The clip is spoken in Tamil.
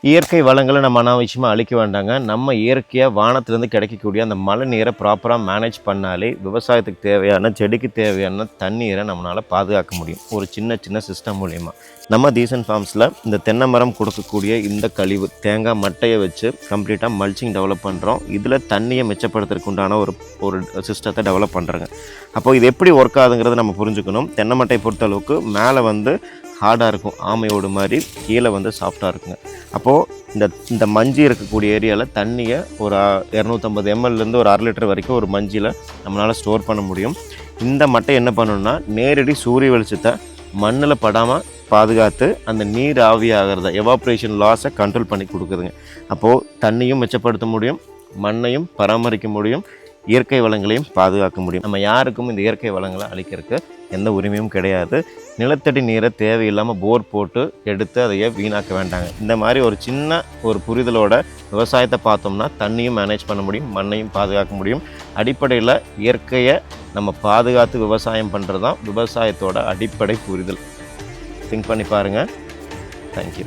இயற்கை வளங்களை நம்ம அனாவசியமாக அழிக்க வேண்டாங்க. நம்ம இயற்கையாக வானத்திலேருந்து கிடைக்கக்கூடிய அந்த மழை நீரை ப்ராப்பராக மேனேஜ் பண்ணாலே விவசாயத்துக்கு தேவையான, செடிக்கு தேவையான தண்ணீரை நம்மளால் பாதுகாக்க முடியும். ஒரு சின்ன சிஸ்டம் மூலிமா நம்ம டீசன்ட் ஃபார்ம்ஸில் இந்த தென்னை மரம் கொடுக்கக்கூடிய இந்த கழிவு தேங்காய் மட்டையை வச்சு கம்ப்ளீட்டாக மல்ச்சிங் டெவலப் பண்ணுறோம். இதில் தண்ணியை மிச்சப்படுத்துறதுக்கு உண்டான ஒரு சிஸ்டத்தை டெவலப் பண்ணுறோங்க. அப்போது இது எப்படி ஒர்க் ஆகுதுங்கிறத நம்ம புரிஞ்சுக்கணும். தென்னை மட்டையை பொறுத்தளவுக்கு மேலே வந்து ஹார்டாக இருக்கும், ஆமையோடு மாதிரி, கீழே வந்து சாஃப்டாக இருக்குங்க. அப்போது இந்த மஞ்சி இருக்கக்கூடிய ஏரியாவில் தண்ணியை ஒரு 250 mlலேருந்து ஒரு 1/2 லிட்டர் வரைக்கும் ஒரு மஞ்சியில் நம்மளால் ஸ்டோர் பண்ண முடியும். இந்த மட்டை என்ன பண்ணணும்னா நேரடி சூரிய வெளிச்சத்தை மண்ணில் படாமல் பாதுகாத்து அந்த நீர் ஆவியாகிறத எவாப்ரேஷன் லாஸை கண்ட்ரோல் பண்ணி கொடுக்குதுங்க. அப்போது தண்ணியும் மிச்சப்படுத்த முடியும், மண்ணையும் பராமரிக்க முடியும், இயற்கை வளங்களையும் பாதுகாக்க முடியும். நம்ம யாருக்கும் இந்த இயற்கை வளங்களை அழிக்கிறதுக்கு எந்த உரிமையும் கிடையாது. நிலத்தடி நீரை தேவையில்லாமல் போர் போட்டு எடுத்து அதையே வீணாக்க வேண்டாங்க. இந்த மாதிரி ஒரு சின்ன புரிதலோட விவசாயத்தை பார்த்தோம்னா தண்ணியும் மேனேஜ் பண்ண முடியும், மண்ணையும் பாதுகாக்க முடியும். அடிப்படையில் இயற்கையை நம்ம பாதுகாத்து விவசாயம் பண்ணுறது தான் விவசாயத்தோட அடிப்படை புரிதல். திங்க் பண்ணி பாருங்கள். தேங்க்யூ.